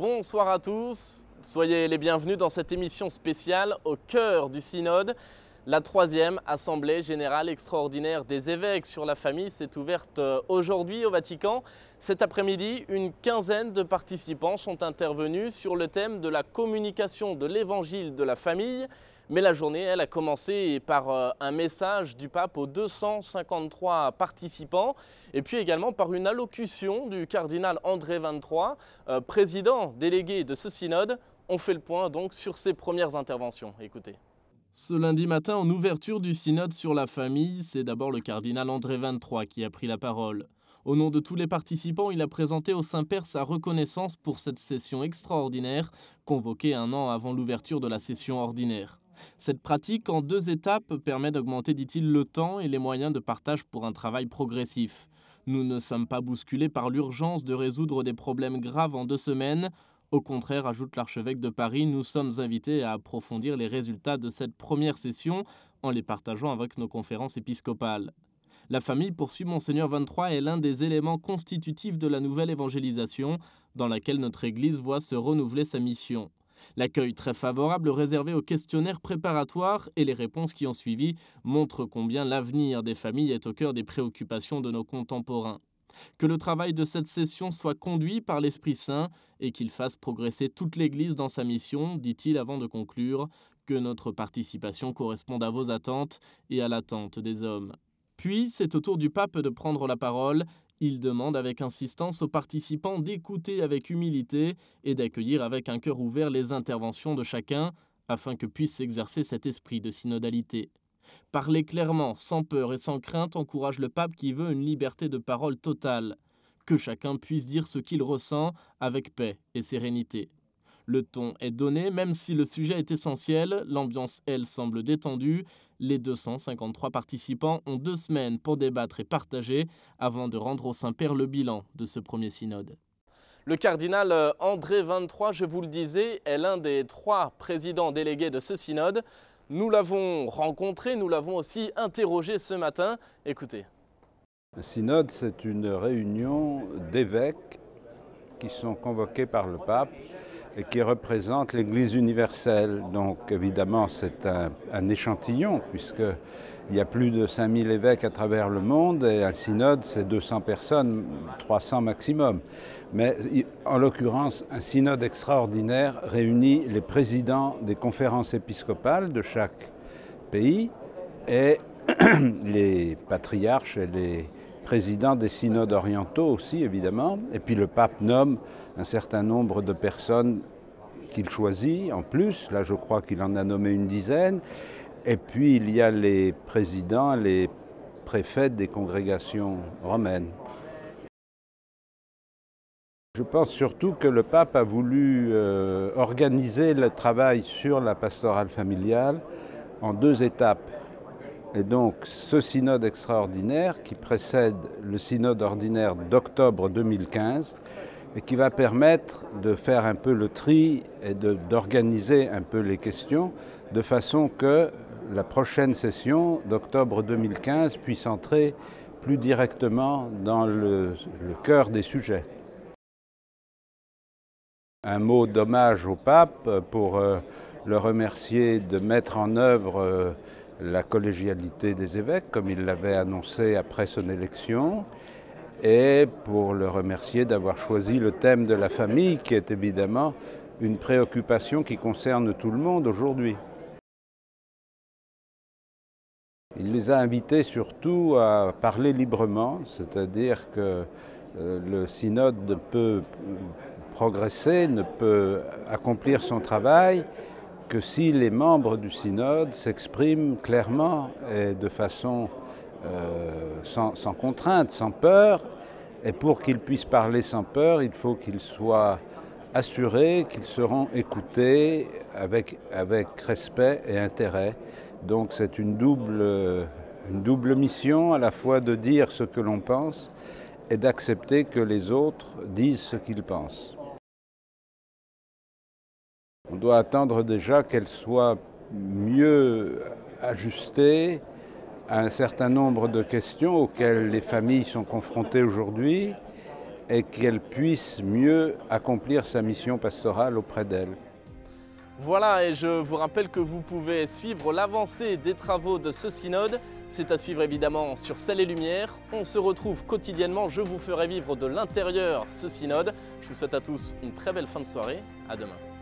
bonsoir à tous. Soyez les bienvenus dans cette émission spéciale au cœur du synode. La troisième assemblée générale extraordinaire des évêques sur la famille s'est ouverte aujourd'hui au Vatican. Cet après-midi, une quinzaine de participants sont intervenus sur le thème de la communication de l'évangile de la famille. Mais la journée, elle a commencé par un message du pape aux 253 participants et puis également par une allocution du cardinal André XXIII, président délégué de ce synode. On fait le point donc sur ses premières interventions. Écoutez. Ce lundi matin, en ouverture du synode sur la famille, c'est d'abord le cardinal André XXIII qui a pris la parole. Au nom de tous les participants, il a présenté au Saint-Père sa reconnaissance pour cette session extraordinaire, convoquée un an avant l'ouverture de la session ordinaire. Cette pratique en 2 étapes permet d'augmenter, dit-il, le temps et les moyens de partage pour un travail progressif. Nous ne sommes pas bousculés par l'urgence de résoudre des problèmes graves en 2 semaines. Au contraire, ajoute l'archevêque de Paris, nous sommes invités à approfondir les résultats de cette première session en les partageant avec nos conférences épiscopales. La famille, poursuit Monseigneur XXIII, est l'un des éléments constitutifs de la nouvelle évangélisation dans laquelle notre Église voit se renouveler sa mission. L'accueil très favorable réservé aux questionnaires préparatoires et les réponses qui ont suivi montrent combien l'avenir des familles est au cœur des préoccupations de nos contemporains. Que le travail de cette session soit conduit par l'Esprit Saint et qu'il fasse progresser toute l'Église dans sa mission, dit-il avant de conclure, que notre participation corresponde à vos attentes et à l'attente des hommes. Puis, c'est au tour du pape de prendre la parole. Il demande avec insistance aux participants d'écouter avec humilité et d'accueillir avec un cœur ouvert les interventions de chacun, afin que puisse s'exercer cet esprit de synodalité. Parler clairement, sans peur et sans crainte, encourage le pape qui veut une liberté de parole totale. Que chacun puisse dire ce qu'il ressent avec paix et sérénité. Le ton est donné, même si le sujet est essentiel, l'ambiance, elle, semble détendue. Les 253 participants ont 2 semaines pour débattre et partager avant de rendre au Saint-Père le bilan de ce premier synode. Le cardinal André XXIII, je vous le disais, est l'un des 3 présidents délégués de ce synode. Nous l'avons rencontré, nous l'avons aussi interrogé ce matin. Écoutez. Le synode, c'est une réunion d'évêques qui sont convoqués par le pape et qui représentent l'Église universelle. Donc évidemment, c'est un échantillon, puisqu'il y a plus de 5000 évêques à travers le monde, et un synode, c'est 200 personnes, 300 maximum. Mais en l'occurrence, un synode extraordinaire réunit les présidents des conférences épiscopales de chaque pays et les patriarches et les présidents des synodes orientaux aussi, évidemment. Et puis le pape nomme un certain nombre de personnes qu'il choisit en plus. Là, je crois qu'il en a nommé une dizaine. Et puis, il y a les présidents, les préfets des congrégations romaines. Je pense surtout que le pape a voulu organiser le travail sur la pastorale familiale en 2 étapes. Et donc, ce synode extraordinaire qui précède le synode ordinaire d'octobre 2015 et qui va permettre de faire un peu le tri et d'organiser un peu les questions de façon que la prochaine session d'octobre 2015 puisse entrer plus directement dans le cœur des sujets. Un mot d'hommage au pape pour le remercier de mettre en œuvre la collégialité des évêques, comme il l'avait annoncé après son élection, et pour le remercier d'avoir choisi le thème de la famille, qui est évidemment une préoccupation qui concerne tout le monde aujourd'hui. Il les a invités surtout à parler librement, c'est-à-dire que le synode ne peut progresser, ne peut accomplir son travail que si les membres du synode s'expriment clairement et de façon sans contrainte, sans peur. Et pour qu'ils puissent parler sans peur, il faut qu'ils soient assurés qu'ils seront écoutés avec respect et intérêt. Donc c'est une double mission, à la fois de dire ce que l'on pense et d'accepter que les autres disent ce qu'ils pensent. On doit attendre déjà qu'elle soit mieux ajustée à un certain nombre de questions auxquelles les familles sont confrontées aujourd'hui et qu'elle puisse mieux accomplir sa mission pastorale auprès d'elle. Voilà, et je vous rappelle que vous pouvez suivre l'avancée des travaux de ce synode. C'est à suivre évidemment sur Sel et Lumière. On se retrouve quotidiennement, je vous ferai vivre de l'intérieur ce synode. Je vous souhaite à tous une très belle fin de soirée. À demain.